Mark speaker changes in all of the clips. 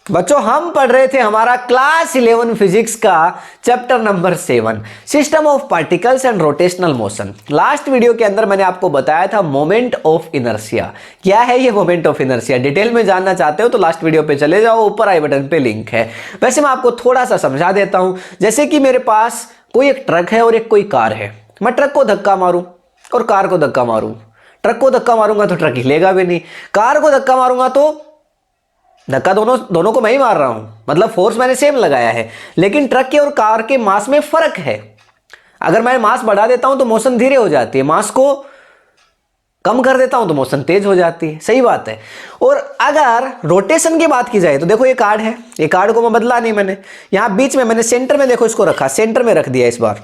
Speaker 1: बच्चों हम पढ़ रहे थे हमारा क्लास 11 फिजिक्स का chapter number 7 system of particles and rotational motion. Last video के अंदर मैंने आपको बताया था मोमेंट ऑफ इनर्शिया। क्या है ये मोमेंट ऑफ इनर्शिया? डिटेल में जानना चाहते हो तो लास्ट वीडियो पे चले जाओ, ऊपर आई बटन पे लिंक है। वैसे मैं आपको थोड़ा सा समझा देता हूं। जैसे कि मेरे पास कोई एक ट्रक है और एक कोई कार है। मैं ट्रक को धक्का मारूं और कार को धक्का मारूं। ट्रक को धक्का मारूंगा तो ट्रक हिलेगा भी नहीं, कार को धक्का मारूंगा तो धक्का दोनों को मैं ही मार रहा हूं, मतलब फोर्स मैंने सेम लगाया है, लेकिन ट्रक के और कार के मास में फर्क है। अगर मैं मास बढ़ा देता हूं तो मोशन धीरे हो जाती है, मास को कम कर देता हूं तो मोशन तेज हो जाती है। सही बात है। और अगर रोटेशन की बात की जाए तो देखो ये कार्ड है, ये कार्ड को मैं बदला नहीं, मैंने यहां बीच में मैंने सेंटर में देखो इसको रखा, सेंटर में रख दिया। इस बार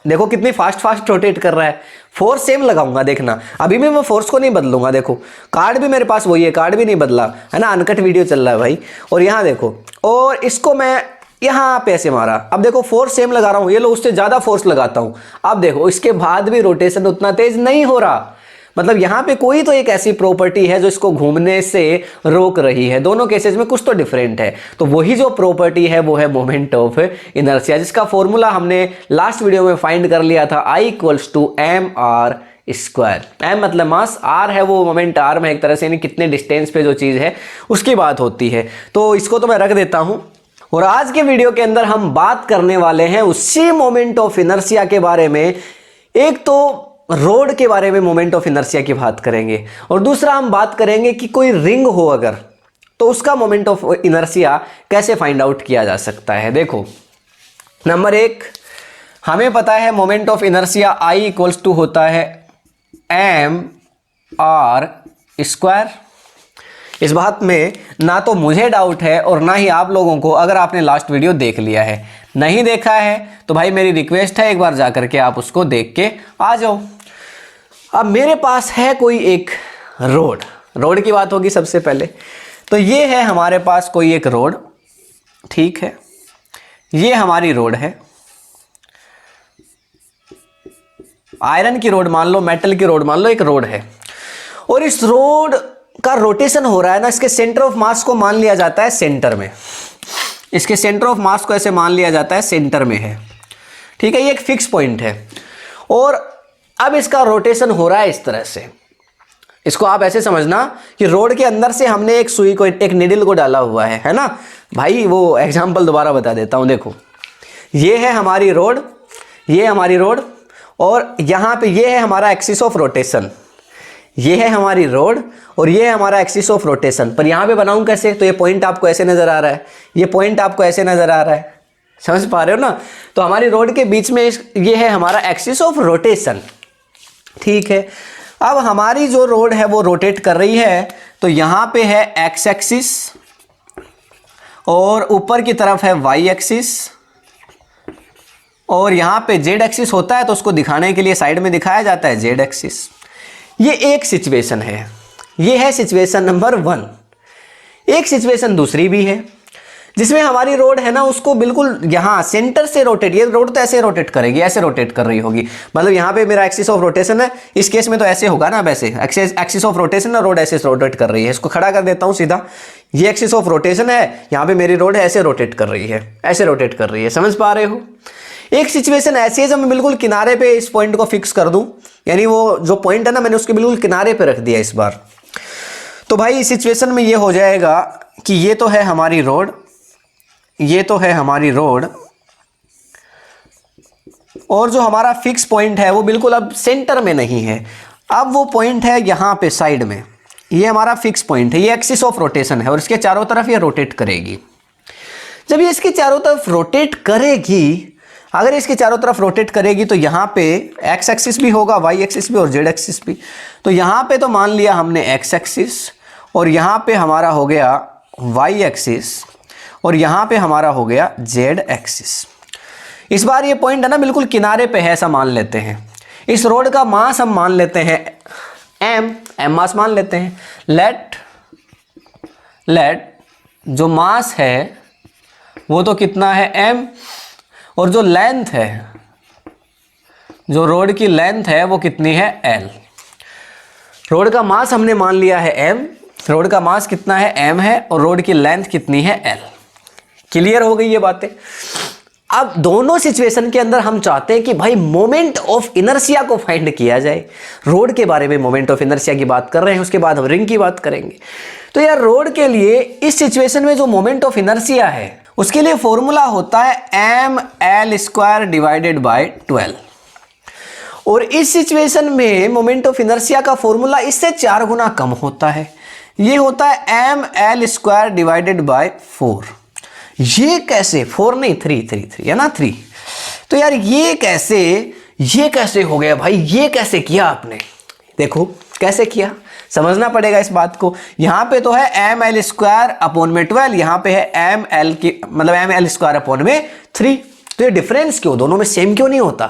Speaker 1: देखो कितनी फास्ट रोटेट कर रहा है। फोर्स सेम लगाऊंगा, देखना अभी भी मैं फोर्स को नहीं बदलूंगा। देखो कार्ड भी मेरे पास वही है, कार्ड भी नहीं बदला है ना, अनकट वीडियो चल रहा है भाई। और यहां देखो, और इसको मैं यहां पे ऐसे मारा, अब देखो फोर्स सेम लगा रहा हूं, ये लो उससे ज्यादा फोर्स लगाता हूं, अब देखो इसके बाद भी रोटेशन उतना तेज नहीं हो रहा। मतलब यहां पे कोई तो एक ऐसी प्रॉपर्टी है जो इसको घूमने से रोक रही है। दोनों केसेस में कुछ तो डिफरेंट है, तो वही जो प्रॉपर्टी है वो है मोमेंट ऑफ इनर्शिया, जिसका फॉर्मूला हमने लास्ट वीडियो में फाइंड कर लिया था, I = mr स्क्वायर। m मतलब मास, r है वो मोमेंट आर्म है एक तरह से, यानी कितने डिस्टेंस पे जो चीज है उसकी बात होती है। तो इसको तो मैं रख देता हूं। और आज के वीडियो के अंदर हम बात करने वाले हैं उसी मोमेंट ऑफ इनर्शिया के बारे में। एक तो रोड के बारे में मोमेंट ऑफ इनर्शिया की बात करेंगे, और दूसरा हम बात करेंगे कि कोई रिंग हो अगर, तो उसका मोमेंट ऑफ इनर्शिया कैसे फाइंड आउट किया जा सकता है। देखो नंबर 1, हमें पता है मोमेंट ऑफ इनर्शिया I = होता है mr स्क्वायर। इस बात में ना तो मुझे डाउट है और ना ही आप लोगों को, अगर आपने लास्ट वीडियो देख लिया है। नहीं देखा है तो भाई मेरी रिक्वेस्ट है एक बार जाकर के आप उसको देख के आ जाओ। अब मेरे पास है कोई एक रोड की बात होगी सबसे पहले। तो ये है हमारे पास कोई एक रोड, ठीक है, ये हमारी रोड है, आयरन की रोड मान लो, मेटल की रोड मान लो, एक रोड है। और इस रोड का रोटेशन हो रहा है ना, इसके सेंटर ऑफ मास को मान लिया जाता है सेंटर में, इसके सेंटर ऑफ मास को ऐसे मान लिया जाता है सेंटर में है, ठीक है, ये एक फिक्स पॉइंट है। और अब इसका रोटेशन हो रहा है इस तरह से। इसको आप ऐसे समझना कि रोड के अंदर से हमने एक सुई को, एक निडल को डाला हुआ है ना भाई। वो एग्जांपल दोबारा बता देता हूं। देखो ये है हमारी रोड, ये हमारी रोड, और यहां पे ये है हमारा एक्सिस ऑफ रोटेशन। ये है हमारी रोड और ये है हमारा एक्सिस ऑफ रोटेशन। पर यहां पे बनाऊं कैसे? तो ये पॉइंट आपको ऐसे नजर आ रहा है, ये पॉइंट आपको ऐसे नजर आ रहा है, समझ पा रहे हो ना। तो हमारी रोड के बीच में ये है हमारा एक्सिस ऑफ रोटेशन, ठीक है। अब हमारी जो रोड है वो रोटेट कर रही है, तो यहां पे है एक्स एक्सिस और ऊपर की तरफ है वाई एक्सिस, और यहां पे जेड एक्सिस होता है तो उसको दिखाने के लिए साइड में दिखाया जाता है जेड एक्सिस। ये एक सिचुएशन है, ये है सिचुएशन नंबर 1। एक सिचुएशन दूसरी भी है जिसमें हमारी रोड है ना, उसको बिल्कुल यहां सेंटर से रोटेट, ये रोड तो ऐसे रोटेट करेगी, ऐसे रोटेट कर रही होगी, मतलब यहां पे मेरा एक्सिस ऑफ रोटेशन है, इस केस में तो ऐसे होगा ना, वैसे एक्सिस ऑफ रोटेशन ना, रोड ऐसे रोटेट कर रही है। इसको खड़ा कर देता हूं सीधा, ये एक्सिस ऑफ रोटेशन है, यहां पे मेरी रोड है ऐसे रोटेट कर रही है, ऐसे रोटेट कर रही है, समझ पा रहे हो। एक सिचुएशन ऐसी है जब मैं बिल्कुल किनारे पे इस पॉइंट को फिक्स कर दूं, यानी वो जो पॉइंट है ना मैंने उसके बिल्कुल किनारे पे रख दिया इस बार। तो भाई इस सिचुएशन में ये हो जाएगा कि ये तो है हमारी रोड, ये तो है हमारी रोड, और जो हमारा फिक्स पॉइंट है वो बिल्कुल अब सेंटर में नहीं है, अब वो पॉइंट है यहाँ पे साइड में। ये हमारा फिक्स पॉइंट है, ये एक्सिस ऑफ रोटेशन है और इसके चारों तरफ ये रोटेट करेगी। जब ये इसके चारों तरफ रोटेट करेगी, अगर इसके चारों तरफ रोटेट करेगी तो यहाँ पे एक्स एक्सिस भी होगा, वाई एक्सिस भी और जेड एक्सिस भी। तो यहाँ पे तो मान लिया हमने एक्स एक्सिस, और यहाँ पे हमारा हो गया वाई एक्सिस, और यहाँ पे हमारा हो गया जेड एक्सिस। इस बार ये पॉइंट है ना बिल्कुल किनारे पे है, ऐसा मान लेते हैं। इस रोड का मास हम मान लेते हैं एम मास मान लेते हैं। लेट जो मास है वो तो कितना है m, और जो लेंथ है, जो रोड की लेंथ है वो कितनी है l। रोड का मास हमने मान लिया है m, रोड का मास कितना है, m है, और रोड की लेंथ कितनी है, l। क्लियर हो गई ये बातें। अब दोनों सिचुएशन के अंदर हम चाहते हैं कि भाई मोमेंट ऑफ इनर्शिया को फाइंड किया जाए। रोड के बारे में मोमेंट ऑफ इनर्शिया की बात कर रहे हैं, उसके बाद हम रिंग की बात करेंगे। तो यार रोड के लिए इस सिचुएशन में जो मोमेंट ऑफ इनर्शिया है उसके लिए फॉर्मूला होता है ml² डिवाइडेड बाय 12। और इस सिचुएशन में मोमेंट ऑफ इनर्शिया का फॉर्मूला इससे 4 गुना कम होता है, ये होता है ml² डिवाइडेड बाय 4। ये कैसे, 4 नहीं 3 है ना, 3। तो यार ये कैसे हो गया भाई, ये कैसे किया आपने? देखो कैसे किया, समझना पड़ेगा इस बात को। यहां पे तो है ml² अपॉन में 12, यहां पे है ml की मतलब ml² अपॉन में 3। तो ये डिफरेंस क्यों, दोनों में सेम क्यों नहीं होता?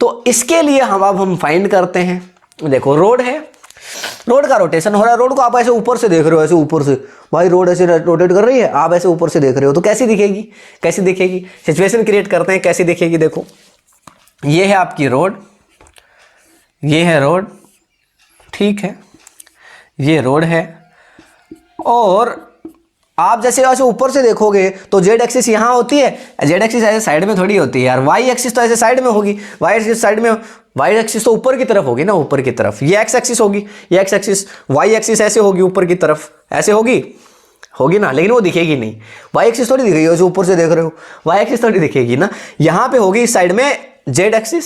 Speaker 1: तो इसके लिए हम फाइंड करते हैं। देखो रोड है, रोड का रोटेशन हो रहा है। रोड को आप ऐसे ऊपर से देख रहे हो, ऐसे ऊपर से भाई रोड ऐसे रोटेट कर रही है, आप ऐसे ऊपर से देख रहे हो, तो कैसी दिखेगी, कैसी दिखेगी? सिचुएशन क्रिएट करते हैं, कैसी दिखेगी। देखो ये है आपकी रोड, ये है रोड, ठीक है, ये रोड है, और आप जैसे ऐसे ऊपर से देखोगे तो जेड एक्सिस यहाँ होती है, जेड एक्सिस ऐसे साइड में थोड़ी होती है यार, वाई एक्सिस तो ऐसे साइड में होगी, वाई एक्सिस साइड में, वाई एक्सिस तो ऊपर की तरफ होगी ना, ऊपर की तरफ। ये एक्स एक्सिस होगी, ये एक्स एक्सिस, वाई एक्सिस ऐसे होगी ऊपर की तरफ, ऐसे होगी ना, लेकिन वो दिखेगी नहीं। वाई एक्सिस थोड़ी दिखेगी, ऐसे ऊपर से देख रहे हो, वाई एक्सिस थोड़ी दिखेगी ना। यहाँ पे होगी इस साइड में जेड एक्सिस,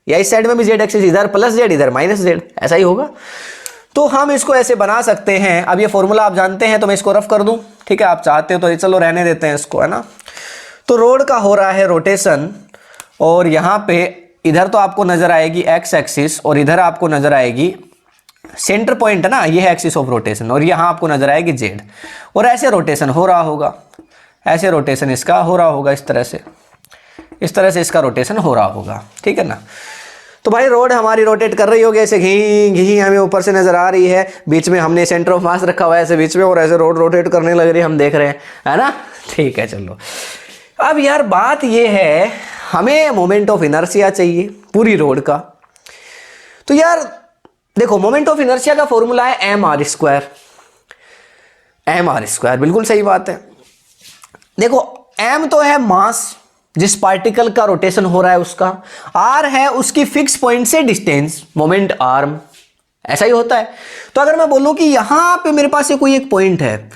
Speaker 1: या इस साइड में भी जेड एक्सिस, इधर प्लस जेड इधर माइनस जेड, ऐसा ही होगा। तो हम इसको ऐसे बना सकते हैं। अब ये फॉर्मूला आप जानते हैं तो मैं इसको रफ कर दूं, ठीक है, आप चाहते हो तो चलो रहने देते हैं इसको, है ना। तो रोड का हो रहा है रोटेशन, और यहाँ पे इधर तो आपको नजर आएगी एक्स एक्सिस, और इधर आपको नजर आएगी सेंटर पॉइंट है ना, ये है एक्सिस ऑफ रोटेशन, और यहाँ आपको नजर आएगी जेड। और ऐसे रोटेशन हो रहा होगा, ऐसे रोटेशन इसका हो रहा होगा, इस तरह से इसका रोटेशन हो रहा होगा, ठीक है ना। तो भाई रोड हमारी रोटेट कर रही होगी, ऐसे घी हमें ऊपर से नजर आ रही है, बीच में हमने सेंटर ऑफ मास रखा हुआ है ऐसे बीच में, और ऐसे रोड रोटेट करने लग रही है, हम देख रहे हैं, है ना, ठीक है। चलो अब यार बात ये है, हमें मोमेंट ऑफ इनर्शिया चाहिए पूरी रोड का। तो यार देखो मोमेंट ऑफ इनर्शिया का फॉर्मूला है mr², बिल्कुल सही बात है। देखो m तो है मास, जिस पार्टिकल का रोटेशन हो रहा है उसका, r है उसकी फिक्स पॉइंट से डिस्टेंस, मोमेंट आर्म, ऐसा ही होता है। तो अगर मैं बोलूं कि यहां पे मेरे पास ये कोई एक पॉइंट है,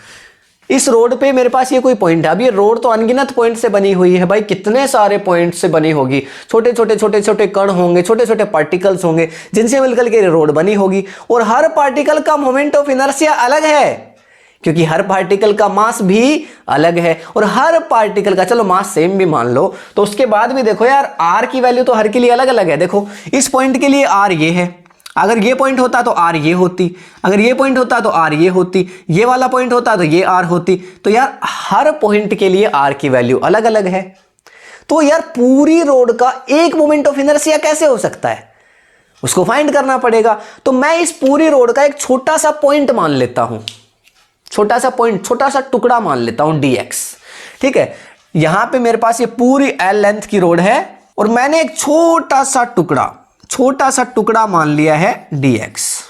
Speaker 1: इस रोड पे मेरे पास ये कोई पॉइंट है, अब ये रोड तो अनगिनत पॉइंट से बनी हुई है भाई, कितने सारे पॉइंट से बनी होगी, छोटे छोटे कण होंगे, छोटे छोटे पार्टिकल्स होंगे, जिनसे मिलकर के रोड बनी होगी। और हर पार्टिकल का मोमेंट ऑफ इनर्शिया अलग है, क्योंकि हर पार्टिकल का मास भी अलग है, और हर पार्टिकल का, चलो मास सेम भी मान लो, तो उसके बाद भी देखो यार आर की वैल्यू तो हर के लिए अलग अलग है। देखो इस पॉइंट के लिए आर ये है, अगर ये पॉइंट होता तो आर ये होती, अगर ये पॉइंट होता तो आर ये होती, ये वाला पॉइंट होता तो ये आर होती। तो यार हर पॉइंट के लिए आर की वैल्यू अलग अलग है। तो यार पूरी रोड का एक मोमेंट ऑफ इनर्शिया कैसे हो सकता है, उसको फाइंड करना पड़ेगा। तो मैं इस पूरी रोड का एक छोटा सा पॉइंट मान लेता हूं, छोटा सा पॉइंट, छोटा सा टुकड़ा मान लेता हूं dx, ठीक है। यहां पे मेरे पास ये पूरी l लेंथ की रोड है, और मैंने एक छोटा सा टुकड़ा मान लिया है dx,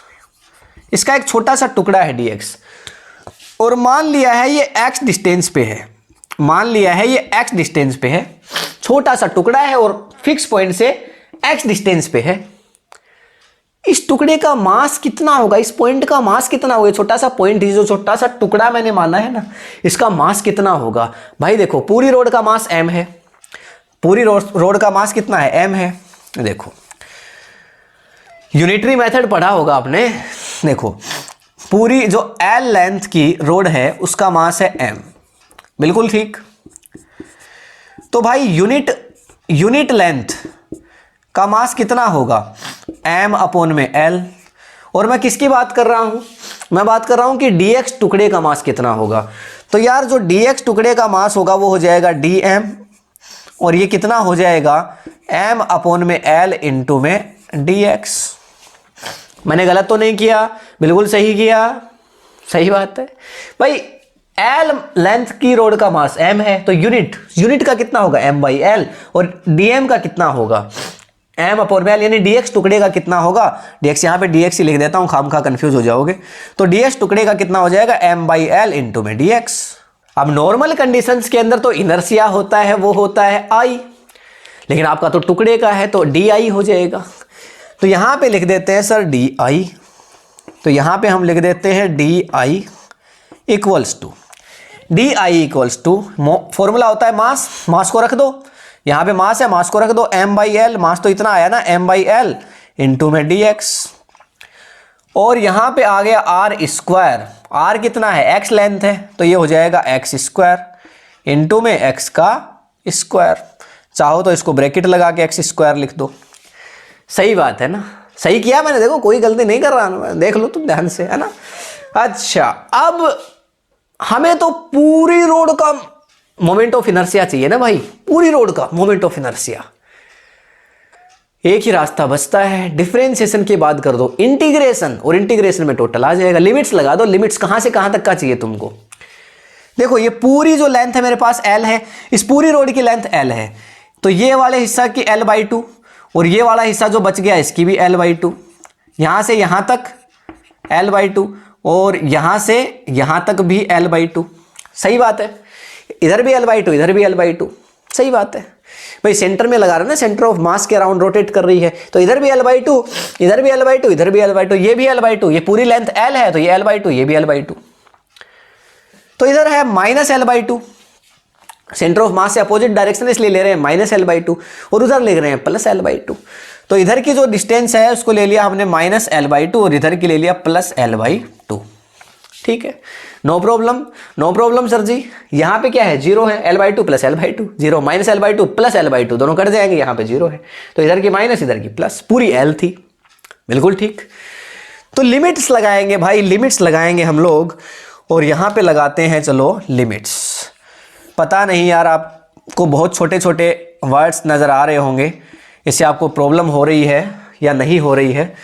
Speaker 1: इसका एक छोटा सा टुकड़ा है dx, और मान लिया है ये x डिस्टेंस पे है, मान लिया है ये x डिस्टेंस पे है, छोटा सा टुकड़ा है और फिक्स पॉइंट से x डिस्टेंस पे है। इस टुकड़े का मास कितना होगा, इस पॉइंट का मास कितना होगा, छोटा सा पॉइंट, जो छोटा सा टुकड़ा मैंने माना है ना, इसका मास कितना होगा? भाई देखो पूरी रोड का मास m है, पूरी रोड का मास कितना है, m है। देखो यूनिटरी मेथड पढ़ा होगा आपने। देखो पूरी जो l लेंथ की रोड है उसका मास है m, बिल्कुल ठीक। तो भाई यूनिट लेंथ का मास कितना होगा, m अपॉन में l। और मैं किसकी बात कर रहा हूं, मैं बात कर रहा हूं कि dx टुकड़े का मास कितना होगा। तो यार जो dx टुकड़े का मास होगा वो हो जाएगा dm, और ये कितना हो जाएगा m अपॉन में l इंटू में dx। मैंने गलत तो नहीं किया, बिल्कुल सही किया, सही बात है भाई। l लेंथ की रोड का मास m है, तो यूनिट का कितना होगा m बाई l, और dm का कितना होगा m अपॉन में l, यानी dx टुकड़े का कितना होगा, dx यहाँ पे dx ही लिख देता हूँ, खामखा कंफ्यूज हो जाओगे। तो dx टुकड़े का कितना हो जाएगा, m बाई एल इंटू में dx। अब नॉर्मल कंडीशंस के अंदर तो इनर्शिया होता है, वो होता है I, लेकिन आपका तो टुकड़े का है तो di हो जाएगा। तो यहाँ पे लिख देते हैं सर di, तो यहाँ पे हम लिख देते हैं di इक्वल्स टू फॉर्मूला होता है मास, मास को रख दो, यहाँ पे मास है, मास को रख दो, m बाई एल, मास तो इतना आया ना, m बाई एल इंटू में dx, और यहाँ पे आ गया r स्क्वायर, r कितना है, x लेंथ है, तो ये हो जाएगा x स्क्वायर इंटू में x का स्क्वायर। चाहो तो इसको ब्रैकेट लगा के x स्क्वायर लिख दो। सही बात है ना, सही किया मैंने, देखो कोई गलती नहीं कर रहा ना, देख लो तुम ध्यान से, है ना। अच्छा, अब हमें तो पूरी रोड का मोमेंट ऑफ इनर्शिया चाहिए ना भाई, पूरी रोड का मोमेंट ऑफ इनर्शिया। एक ही रास्ता बचता है, डिफरेंशिएशन की बात कर दो, इंटीग्रेशन, और इंटीग्रेशन में टोटल आ जाएगा। लिमिट्स लगा दो, लिमिट्स कहां से कहां तक का चाहिए तुमको। देखो ये पूरी जो लेंथ है मेरे पास l है, इस पूरी रोड की लेंथ l है, तो ये वाले हिस्सा की l/2, और ये वाला हिस्सा जो बच गया इसकी भी l/2, यहां से यहां तक l/2, और यहां से यहां तक भी l/2। सही बात है, इधर भी l/2, इधर भी l/2, सही बात है भाई। सेंटर में लगा रहे ना, सेंटर ऑफ मास के अराउंड रोटेट कर रही है, तो इधर भी l/2, इधर भी l/2, इधर भी l/2, ये भी l/2, ये पूरी लेंथ l है तो ये l/2, ये भी l/2। तो इधर है -l/2, सेंटर ऑफ मास से अपोजिट डायरेक्शन इसलिए ले रहे हैं -l/2, और उधर ले रहे हैं +l/2। तो इधर की जो डिस्टेंस है उसको ले लिया हमने -l/2, और इधर की ले लिया +l/2। ठीक है, no problem, no problem sir ji. यहाँ पे क्या है, 0 है, l/2 + l/2, 0 -l/2 + l/2 दोनों कट जाएंगे, यहाँ पे 0 है, तो इधर की माइनस इधर की प्लस, पूरी l थी, बिल्कुल ठीक। तो लिमिट्स लगाएंगे भाई, लिमिट्स लगाएंगे हम लोग, और यहाँ पे लगाते हैं चलो लिमिट्स। पता नहीं यार, आपको बहुत छोटे छोटे वर्ड्स नज़र आ रहे होंगे, इससे आपको प्रॉब्लम हो रही है या नहीं हो रही है,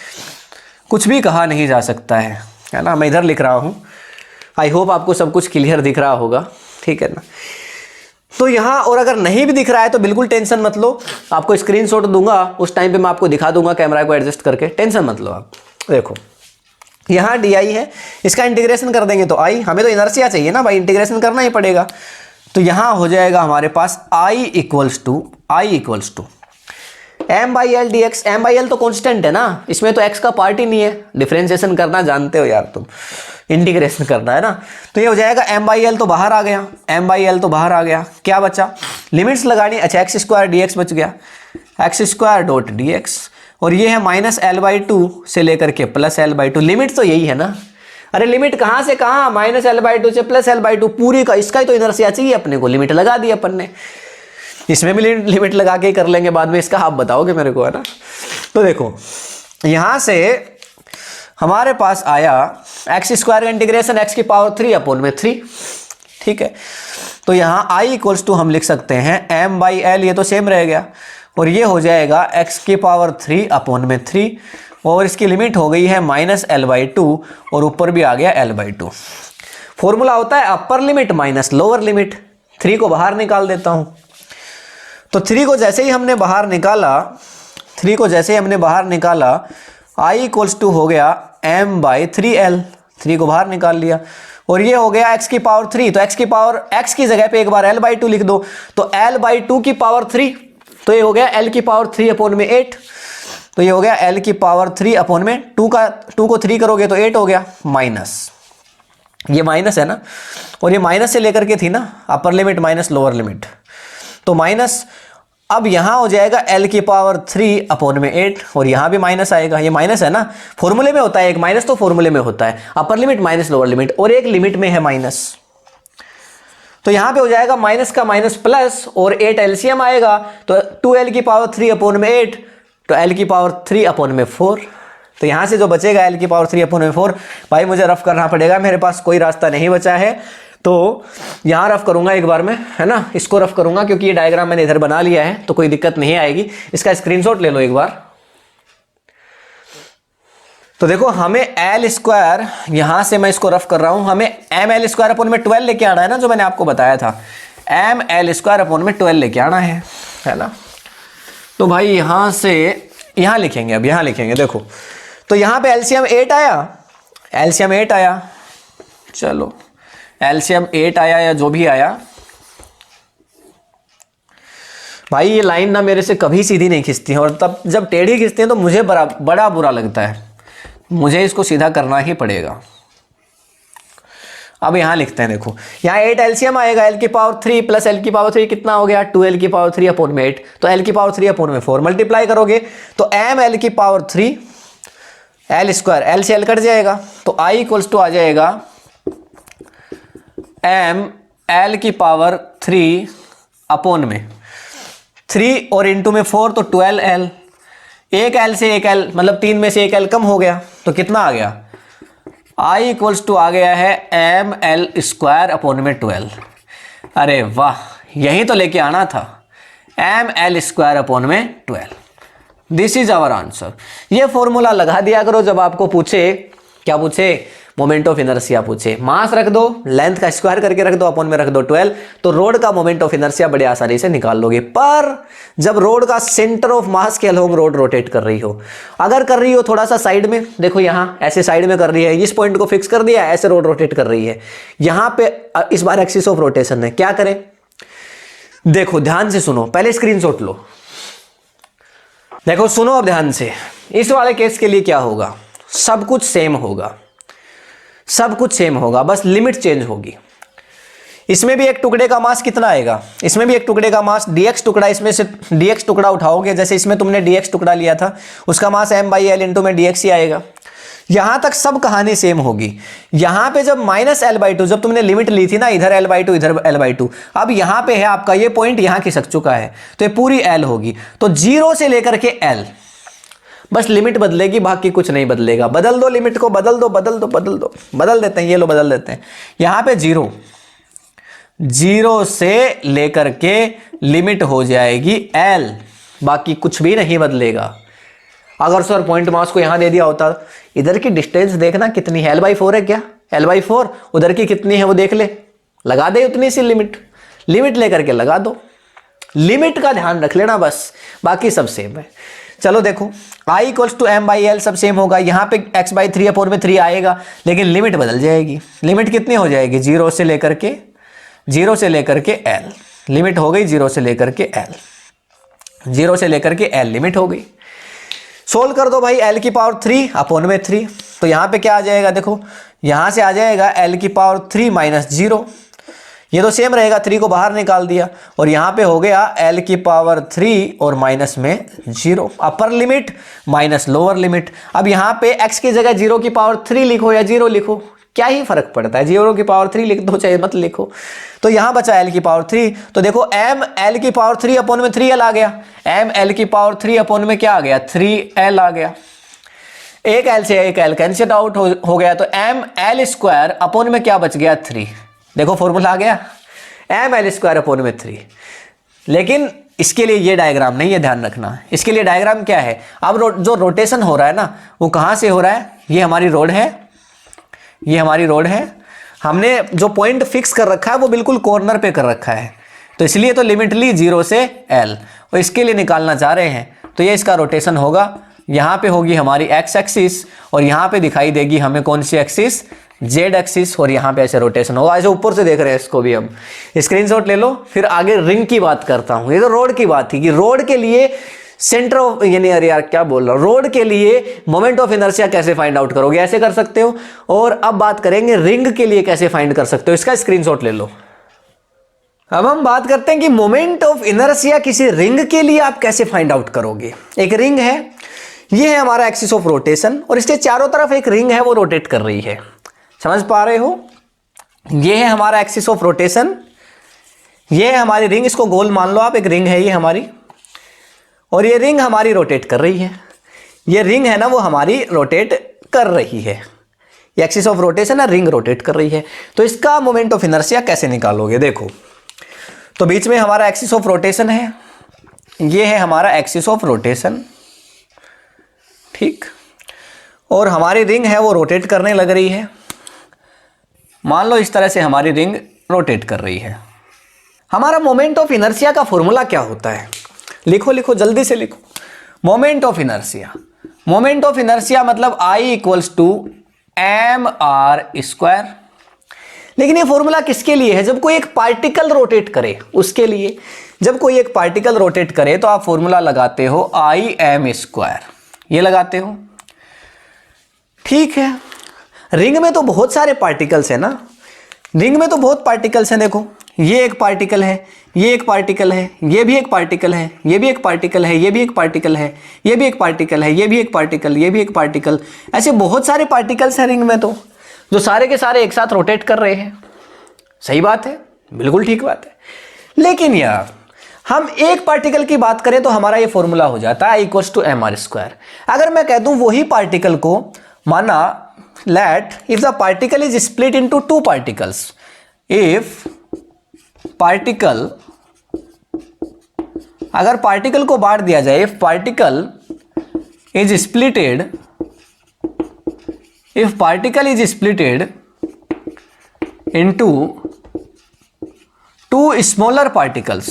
Speaker 1: कुछ भी कहा नहीं जा सकता है ना। मैं इधर लिख रहा हूँ, आई होप आपको सब कुछ क्लियर दिख रहा होगा, ठीक है ना। तो यहाँ, और अगर नहीं भी दिख रहा है तो बिल्कुल टेंशन मत लो, आपको स्क्रीनशॉट दूंगा, उस टाइम पे मैं आपको दिखा दूंगा कैमरा को एडजस्ट करके, टेंशन मत लो आप। देखो यहाँ di है, इसका इंटीग्रेशन कर देंगे तो i, हमें तो इनर्शिया चाहिए ना भाई, इंटीग्रेशन करना ही पड़ेगा। तो यहाँ हो जाएगा हमारे पास i equals to m by L D X. m by L तो कॉन्स्टेंट है ना, इसमें तो x का पार्ट ही नहीं है, डिफरेंशिएशन करना जानते हो यार तुम, इंटीग्रेशन करना है ना। तो ये हो जाएगा m बाई एल तो बाहर आ गया, m बाई एल तो बाहर आ गया, क्या बचा, लिमिट्स लगानी। अच्छा, x² dx बच गया, x² डॉट dx, और ये है -l/2 से लेकर के +l/2। लिमिट तो यही है ना, अरे लिमिट कहाँ से कहाँ, -l/2 से +l/2, पूरी का, इसका ही तो इनर्शिया चाहिए अपने को, लिमिट लगा दी अपन ने। इसमें भी लिमिट लगा के कर लेंगे बाद में, इसका आप बताओगे मेरे को, है ना। तो देखो यहाँ से हमारे पास आया x² का इंटीग्रेशन x⁻³ 3, ठीक है। तो यहाँ i इक्वल्स टू हम लिख सकते हैं m बाई एल, ये तो सेम रह गया, और ये हो जाएगा x⁻³ 3, और इसकी लिमिट हो गई है -l/2, और ऊपर भी आ गया l/2। फॉर्मूला होता है upper limit minus lower limit. 3 को बाहर निकाल देता हूँ, तो 3 को जैसे ही हमने बाहर निकाला, i इक्वल्स टू हो गया m/3l, 3 को बाहर निकाल लिया, और ये हो गया x⁻3, तो x की जगह पे एक बार l/2 लिख दो, तो l/2⁻3, तो ये हो गया l⁻3/8, तो ये हो गया l⁻3/, 2 को 3 करोगे तो 8 हो गया, माइनस, ये माइनस है ना, और ये माइनस से लेकर के थी ना, upper limit minus lower limit, तो माइनस। अब यहाँ हो जाएगा l⁻3/8, और यहाँ भी माइनस आएगा, ये माइनस है ना, फॉर्मूले में होता है एक माइनस, तो फॉर्मूले में होता है upper limit minus lower limit, और एक लिमिट में है माइनस, तो यहाँ पे हो जाएगा माइनस का माइनस प्लस, और 8 एलसीएम आएगा, तो 2l⁻3/8, तो l⁻3/4, तो यहाँ से जो बचेगा l⁻3/4, भाई मुझे रफ करना पड़ेगा, मेरे पास कोई रास्ता नहीं बचा है, तो यहाँ रफ करूंगा एक बार में, है ना, इसको रफ करूंगा क्योंकि ये डायग्राम मैंने इधर बना लिया है, तो कोई दिक्कत नहीं आएगी। इसका स्क्रीनशॉट ले लो एक बार। तो देखो हमें l², यहां से मैं इसको रफ कर रहा हूं, हमें ml²/12 लेके आना है ना, जो मैंने आपको बताया था, ml²/12 लेके आना है ना। तो भाई यहां से यहां लिखेंगे, अब यहां लिखेंगे देखो, तो यहां पे एलसीएम 8 आया, एलसीएम 8 आया, चलो एलसीएम 8 आया या जो भी आया। भाई ये लाइन ना मेरे से कभी सीधी नहीं खिंचती है, और तब जब टेढ़ी खिंचती है तो मुझे बड़ा बुरा लगता है, मुझे इसको सीधा करना ही पड़ेगा। अब यहां लिखते हैं, देखो यहां 8 एलसीएम आएगा, एल की पावर 3 प्लस एल की पावर 3 कितना हो गया 2 एल की पावर 3 अपॉन में 8, तो एल की पावर 3 अपॉन में 4 मल्टीप्लाई करोगे तो एम एल की पावर 3 एल स्क्वायर, एल से एल कट जाएगा तो आई इक्वल्स टू आ जाएगा एम एल की पावर 3 अपॉन में 3 और इंटू में 4 तो 12 एल, एक एल से एक एल मतलब 3 में से एक एल कम हो गया तो कितना आ गया आई इक्वल्स टू आ गया है एम एल स्क्वायर अपॉन में 12। अरे वाह, यही तो लेके आना था, एम एल स्क्वायर अपॉन में 12। This is our answer. ये फॉर्मूला लगा दिया करो जब आपको पूछे, क्या पूछे, मोमेंट ऑफ इनर्शिया पूछे, मास रख दो, लेंथ का स्क्वायर करके रख दो, अपॉन में रख दो 12, तो रोड का मोमेंट ऑफ इनर्शिया बड़े आसानी से निकाल लोगे। पर जब रोड का सेंटर ऑफ मास के अलोंग रोड रोटेट कर रही हो, अगर कर रही हो थोड़ा सा साइड में, देखो यहां ऐसे साइड में कर रही है, इस पॉइंट को फिक्स कर दिया, ऐसे रोड रोटेट कर रही है, यहां पे इस बार एक्सिस ऑफ रोटेशन है, क्या करें, देखो ध्यान से सुनो, पहले स्क्रीनशॉट लो, देखो सुनो अब ध्यान से। इस वाले केस के लिए क्या होगा, सब कुछ सेम होगा, सब कुछ सेम होगा, बस लिमिट चेंज होगी। इसमें भी एक टुकड़े का मास कितना आएगा, इसमें भी एक टुकड़े का मास dx टुकड़ा, इसमें से dx टुकड़ा उठाओगे, जैसे इसमें तुमने dx टुकड़ा लिया था, उसका मास m बाई एल इंटू में dx ही आएगा। यहां तक सब कहानी सेम होगी। यहां पे जब माइनस एल बाई टू, जब तुमने लिमिट ली थी ना, इधर एल बाई टू इधर एल बाई टू, अब यहां पे है आपका ये पॉइंट यहां खिसक चुका है, तो ये पूरी एल होगी, तो 0 से लेकर के एल, बस लिमिट बदलेगी, बाकी कुछ नहीं बदलेगा। बदल दो लिमिट को, बदल दो बदल दो बदल दो, बदल देते हैं, ये लो बदल देते हैं। यहां पे 0 से लेकर के लिमिट हो जाएगी एल, बाकी कुछ भी नहीं बदलेगा। अगर सर पॉइंट मास को यहां दे दिया होता, इधर की डिस्टेंस देखना कितनी है, L/4 है क्या, L/4, उधर की कितनी है वो देख ले, लगा दे उतनी सी लिमिट, लिमिट लेकर के लगा दो, लिमिट का ध्यान रख लेना बस, बाकी सब सेम है। चलो देखो I equals to M by L सब सेम होगा, यहाँ पे x/3 अपॉन में 3 आएगा, लेकिन लिमिट बदल जाएगी। लिमिट कितनी हो जाएगी, 0 से लेकर के l, लिमिट हो गई 0 से लेकर के l, 0 से लेकर के l लिमिट हो गई। सोल्व कर दो भाई, l की पावर 3 अपॉन में 3, तो यहाँ पे क्या आ जाएगा, देखो यहाँ से आ जाएगा l की पावर 3 माइनस 0, ये तो सेम रहेगा, 3 को बाहर निकाल दिया, और यहाँ पे हो गया l की पावर 3 और माइनस में 0, upper limit minus lower limit. अब यहाँ पे x की जगह 0 की पावर 3 लिखो या 0 लिखो, क्या ही फर्क पड़ता है, 0 की पावर 3 लिख दो चाहे मत लिखो। तो यहाँ बचा l की पावर 3, तो देखो m l की पावर 3 अपॉन में 3l आ गया, m l की पावर 3 अपॉन में क्या आ गया 3l आ गया, एक l से एक l कैंसिल आउट हो गया, तो m l स्क्वायर अपॉन में क्या बच गया 3, देखो फॉर्मूला आ गया एम एल स्क्वायर अपॉन में 3। लेकिन इसके लिए ये डायग्राम नहीं है, ध्यान रखना, इसके लिए डायग्राम क्या है, अब जो रोटेशन हो रहा है ना वो कहाँ से हो रहा है, ये हमारी रोड है, ये हमारी रोड है, हमने जो पॉइंट फिक्स कर रखा है वो बिल्कुल कॉर्नर पे कर रखा है, तो इसलिए तो लिमिट ली 0 से l, और इसके लिए निकालना चाह रहे हैं, तो ये इसका रोटेशन होगा, यहाँ पे होगी हमारी x एक्सिस, और यहाँ पे दिखाई देगी हमें कौन सी एक्सिस, z एक्सिस, और यहाँ पे ऐसे रोटेशन होगा, ऐसे ऊपर से देख रहे हैं इसको भी। हम स्क्रीनशॉट ले लो, फिर आगे रिंग की बात करता हूँ। ये तो रोड की बात थी कि रोड के लिए सेंटर ऑफ, यानी अरे यार क्या बोल रहा हूँ, रोड के लिए मोमेंट ऑफ इनर्शिया कैसे फाइंड आउट करोगे, ऐसे कर सकते हो। और अब बात करेंगे रिंग के लिए कैसे फाइंड कर सकते हो, इसका स्क्रीनशॉट ले लो। अब हम बात करते हैं कि मोमेंट ऑफ इनर्शिया किसी रिंग के लिए आप कैसे फाइंड आउट करोगे। एक रिंग है, ये है हमारा एक्सिस ऑफ रोटेशन, और इसके चारों तरफ एक रिंग है वो रोटेट कर रही है, समझ पा रहे हो, ये है हमारा एक्सिस ऑफ रोटेशन, ये है हमारी रिंग, इसको गोल मान लो आप, एक रिंग है ये हमारी, और ये रिंग हमारी रोटेट कर रही है, ये रिंग है ना वो हमारी रोटेट कर रही है, ये एक्सिस ऑफ रोटेशन है, रिंग रोटेट कर रही है। तो इसका मोमेंट ऑफ इनर्शिया कैसे निकालोगे, देखो तो बीच में हमारा एक्सिस ऑफ रोटेशन है, ये है हमारा एक्सिस ऑफ रोटेशन, ठीक, और हमारी रिंग है वो रोटेट करने लग रही है, मान लो इस तरह से हमारी रिंग रोटेट कर रही है। हमारा मोमेंट ऑफ इनर्शिया का फॉर्मूला क्या होता है, लिखो लिखो जल्दी से लिखो। Moment of inertia, moment of inertia मतलब I equals to M R square. लेकिन ये फॉर्मूला किसके लिए है? जब कोई एक पार्टिकल रोटेट करे उसके लिए। जब कोई एक पार्टिकल रोटेट करे तो आप फॉर्मूला लगाते हो आई एम स्क्वायर, ये लगाते हो, ठीक है। रिंग में तो बहुत सारे पार्टिकल्स है ना, रिंग में तो बहुत पार्टिकल्स हैं। देखो ये एक पार्टिकल है, ये एक पार्टिकल है, ये भी एक पार्टिकल है, ये भी एक पार्टिकल है, ये भी एक पार्टिकल है, ये भी एक पार्टिकल है, ये भी एक पार्टिकल, ये भी एक पार्टिकल, ऐसे बहुत सारे पार्टिकल्स हैं रिंग में तो, जो सारे के सारे एक साथ रोटेट कर रहे हैं। सही बात है, बिल्कुल ठीक बात है। लेकिन यार हम एक पार्टिकल की बात करें तो हमारा ये फॉर्मूला हो जाता है I equals to M R square. अगर मैं कह दूं वही पार्टिकल को, माना let if the particle is split into two particles, if particle, अगर पार्टिकल को बांट दिया जाए, if particle is splitted, if particle is splitted into two smaller particles,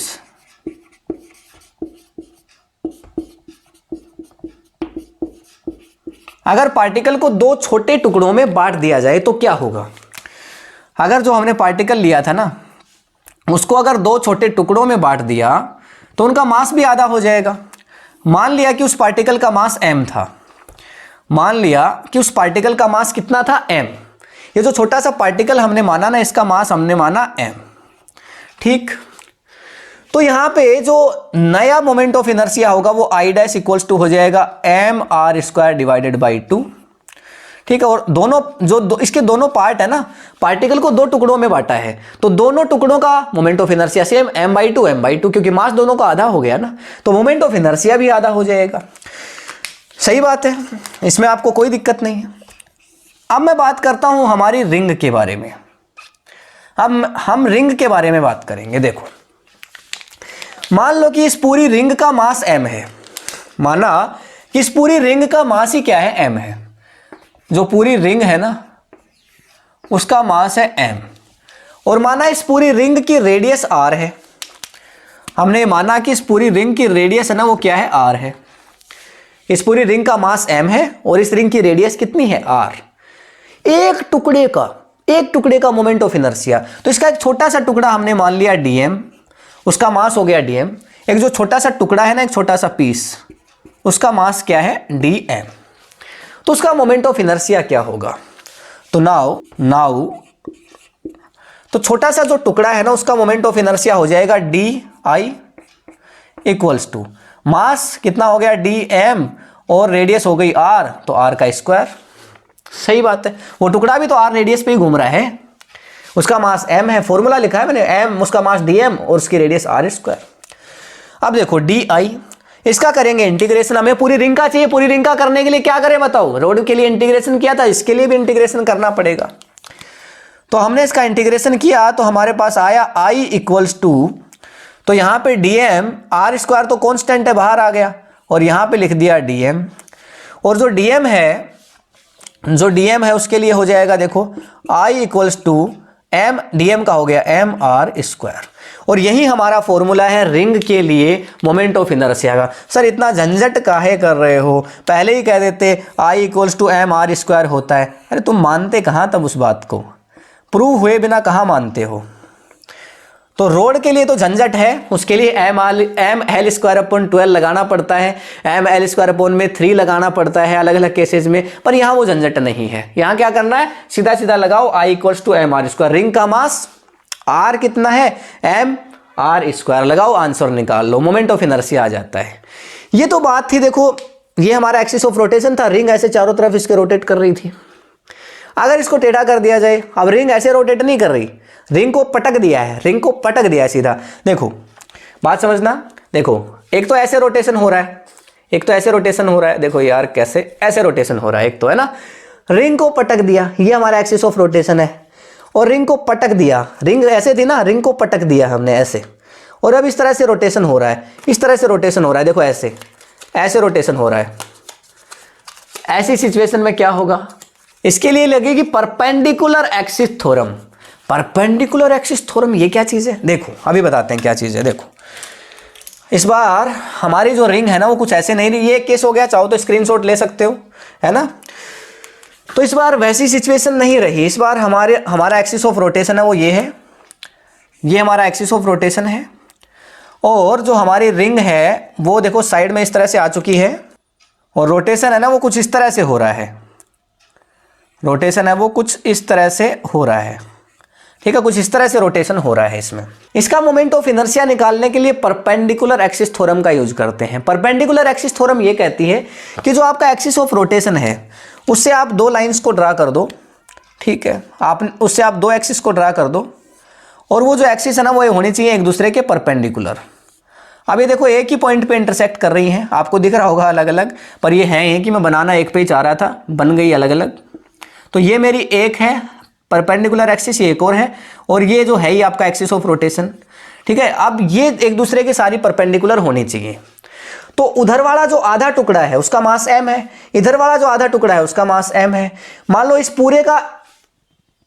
Speaker 1: अगर पार्टिकल को दो छोटे टुकड़ों में बांट दिया जाए तो क्या होगा? अगर जो हमने पार्टिकल लिया था ना उसको अगर दो छोटे टुकड़ों में बांट दिया तो उनका मास भी आधा हो जाएगा। मान लिया कि उस पार्टिकल का मास m था, मान लिया कि उस पार्टिकल का मास कितना था m। ये जो छोटा सा पार्टिकल हमने माना ना, इसका मास हमने माना m, ठीक। तो यहां पे जो नया मोमेंट ऑफ इनर्शिया होगा वो I डैश इक्वल्स टू हो जाएगा M R square divided by 2, ठीक है। और दोनों जो इसके दोनों पार्ट है ना, पार्टिकल को दो टुकड़ों में बांटा है तो दोनों टुकड़ों का moment of inertia same m/2 क्योंकि मास दोनों का आधा हो गया ना, तो मोमेंट ऑफ इनर्शिया भी आधा हो जाएगा। सही बात है, इसमें आपको कोई दिक्कत नहीं है। अब मैं बात करता हूं हमारी रिंग के बारे में। अब हम रिंग के बारे में बात करेंगे। देखो मान लो कि इस पूरी रिंग का मास m है, माना कि इस पूरी रिंग का मास ही क्या है, m है। जो पूरी रिंग है ना उसका मास है m, और माना इस पूरी रिंग की रेडियस r है। हमने माना कि इस पूरी रिंग की रेडियस है ना वो क्या है, r है। इस पूरी रिंग का मास m है और इस रिंग की रेडियस कितनी है, r। एक टुकड़े का मोमेंट ऑफ इनर्शिया, तो इसका एक छोटा सा टुकड़ा हमने मान लिया dm, उसका मास हो गया dm। एक जो छोटा सा टुकड़ा है ना, एक छोटा सा पीस, उसका मास क्या है, dm। तो उसका मोमेंट ऑफ इनर्शिया क्या होगा? तो नाउ तो छोटा सा जो टुकड़ा है ना उसका मोमेंट ऑफ इनर्शिया हो जाएगा di इक्वल्स टू मास कितना हो गया dm और रेडियस हो गई r, तो r का स्क्वायर। सही बात है, वो टुकड़ा भी तो r रेडियस पे ही घूम रहा है, उसका मास m है, फॉर्मूला लिखा है मैंने m, उसका मास dm और उसकी रेडियस r स्क्वायर। अब देखो di, इसका करेंगे इंटीग्रेशन। हमें पूरी रिंग का चाहिए, पूरी रिंग का करने के लिए क्या करें बताओ? रोड के लिए इंटीग्रेशन किया था, इसके लिए भी इंटीग्रेशन करना पड़ेगा। तो हमने इसका इंटीग्रेशन किया तो हमारे पास आया I इक्वल्स टू, तो यहां पे dm, r स्क्वायर तो कांस्टेंट है बाहर आ गया, और यहां पे लिख दिया dm, और जो dm है उसके लिए हो जाएगा देखो I equals to m, dm का हो गया m r स्क्वायर। और यही हमारा फॉर्मूला है रिंग के लिए मोमेंट ऑफ इनर्शिया का। सर इतना झंझट काहे कर रहे हो, पहले ही कह देते I equals to M R square होता है। अरे तुम मानते कहाँ तब उस बात को, प्रूव हुए बिना कहाँ मानते हो? तो रोड के लिए तो झंझट है, उसके लिए एम एल स्क्वायर अपॉन 12 लगाना पड़ता है, एम एल स्क्वायर अपॉन में 3 लगाना पड़ता है अलग अलग केसेस में, पर यहाँ वो झंझट नहीं है। यहाँ क्या करना है, सीधा सीधा लगाओ I equals to M R square. Ring का मास R कितना है, एम आर स्क्वायर, लगाओ आंसर निकाल लो, मोमेंट ऑफ इनर्शिया आ जाता है। ये तो बात थी, देखो ये हमारा एक्सिस ऑफ रोटेशन था, रिंग ऐसे चारों तरफ इसके रोटेट कर रही थी। अगर इसको टेढ़ा कर दिया जाए, अब रिंग ऐसे रोटेट नहीं कर रही, रिंग को पटक दिया है, रिंग को पटक दिया है सीधा। देखो बात समझना, देखो एक तो ऐसे रोटेशन हो रहा है, एक तो ऐसे रोटेशन हो रहा है। देखो यार कैसे ऐसे रोटेशन हो रहा है, एक तो है ना, रिंग को पटक दिया, ये हमारा एक्सिस ऑफ रोटेशन है, और रिंग को पटक दिया, रिंग ऐसे थी ना, रिंग को पटक दिया हमने ऐसे, और अब इस तरह से रोटेशन हो रहा है, इस तरह से रोटेशन हो रहा है। देखो ऐसे ऐसे रोटेशन हो रहा है। ऐसी सिचुएशन में क्या होगा, इसके लिए लगेगी perpendicular axis theorem. Perpendicular axis theorem ये क्या चीज है, देखो अभी बताते हैं क्या चीज है। देखो इस बार हमारी जो रिंग है ना वो कुछ ऐसे नहीं रही, ये केस हो गया, चाहो तो स्क्रीनशॉट ले सकते हो, है ना। तो इस बार वैसी सिचुएशन नहीं रही, इस बार हमारा एक्सिस ऑफ रोटेशन है वो ये है, ये हमारा एक्सिस ऑफ रोटेशन है, और जो हमारी रिंग है वो देखो साइड में इस तरह से आ चुकी है, और रोटेशन है ना वो कुछ इस तरह से हो रहा है, रोटेशन है वो कुछ इस तरह से हो रहा है, ठीक है, कुछ इस तरह से रोटेशन हो रहा है इसमें। इसका मोमेंट ऑफ इनर्शिया निकालने के लिए परपेंडिकुलर एक्सिस थ्योरम का यूज करते हैं। परपेंडिकुलर एक्सिस थ्योरम ये कहती है कि जो आपका एक्सिस ऑफ रोटेशन है उससे आप दो लाइंस को ड्रा कर दो, ठीक है, उससे आप दो एक्सिस को ड्रा कर दो, और वो जो एक्सिस है ना वो होनी चाहिए एक दूसरे के परपेंडिकुलर। अब ये देखो एक ही पॉइंट पे इंटरसेक्ट कर रही हैं, आपको दिख रहा होगा अलग अलग, पर ये है कि मैं बनाना एक पे ही चाह रहा था, बन गई अलग अलग। तो ये मेरी एक है परपेंडिकुलर एक्सिस, ये एक और है, और ये जो है ही आपका एक्सिस ऑफ रोटेशन, ठीक है। अब ये एक दूसरे के सारी परपेंडिकुलर होनी चाहिए। तो उधर वाला जो आधा टुकड़ा है उसका मास m है, इधर वाला जो आधा टुकड़ा है उसका मास m है। मान लो इस पूरे का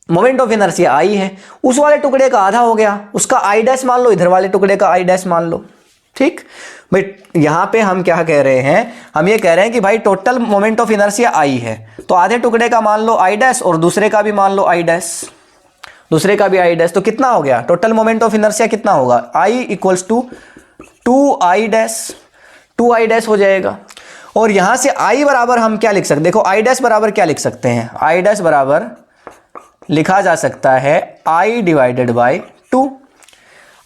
Speaker 1: मोमेंट ऑफ इनर्शिया I है, उस वाले टुकड़े का आधा हो गया, उसका I' मान लो, इधर वाले टुकड़े का I' मान लो, ठीक भाई। यहां पे हम क्या कह रहे हैं, हम ये कह रहे हैं कि भाई total moment of inertia I है, तो आधे टुकड़े का मान लो I' और दूसरे का भी मान लो I', दूसरे का भी I', तो कितना हो गया टोटल मोमेंट ऑफ इनर्शिया, कितना होगा I इक्वल्स टू 2I' हो जाएगा। और यहां से I बराबर हम क्या लिख सकते हैं, देखो I' बराबर क्या लिख सकते हैं, I' बराबर लिखा जा सकता है I डिवाइडेड बाई 2।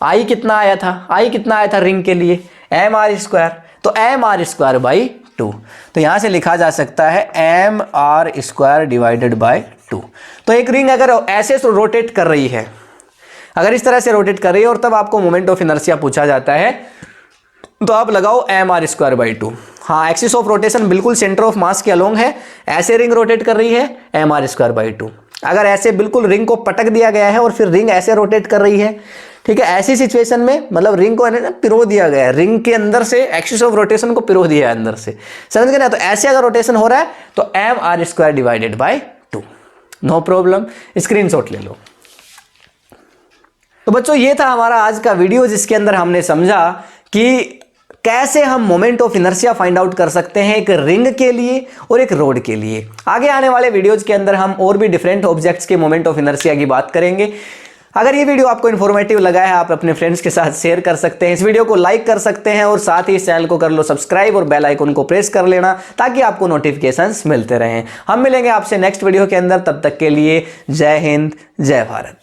Speaker 1: I कितना आया था, I कितना आया था रिंग के लिए mr², तो mr² बाई 2, तो यहां से लिखा जा सकता है mr² डिवाइडेड बाई 2। तो एक रिंग अगर ऐसे रोटेट कर रही है, अगर इस तरह से रोटेट कर रही है और तब आपको मोमेंट ऑफ इनर्शिया पूछा जाता है, तो आप लगाओ mr² बाई 2। हाँ, एक्सिस ऑफ रोटेशन बिल्कुल सेंटर ऑफ मास के अलोंग है, ऐसे रिंग रोटेट कर रही है mr² बाई 2। अगर ऐसे बिल्कुल रिंग को पटक दिया गया है और फिर रिंग ऐसे रोटेट कर रही है, ठीक है, ऐसी सिचुएशन में मतलब रिंग को है ना पिरो दिया गया है, रिंग के अंदर से एक्सिस ऑफ रोटेशन को पिरो दिया है अंदर से, समझ गए ना। तो ऐसे अगर रोटेशन हो रहा है तो mr² divided by 2, no problem, screenshot ले लो। तो बच्चों ये था हमारा आज का वीडियो, जिसके अंदर हमने समझा कि कैसे हम moment of inertia find out कर सकते हैं एक रिंग के लिए और एक रोड के लिए। आगे आने वाले वीडियोज के अंदर हम और भी डिफरेंट ऑब्जेक्ट्स के मोमेंट ऑफ इनर्शिया की बात करेंगे। अगर ये वीडियो आपको इन्फॉर्मेटिव लगा है, आप अपने फ्रेंड्स के साथ शेयर कर सकते हैं, इस वीडियो को लाइक कर सकते हैं, और साथ ही इस चैनल को कर लो सब्सक्राइब और बेल आइकन को प्रेस कर लेना, ताकि आपको नोटिफिकेशंस मिलते रहें। हम मिलेंगे आपसे नेक्स्ट वीडियो के अंदर, तब तक के लिए जय हिंद, जय भारत।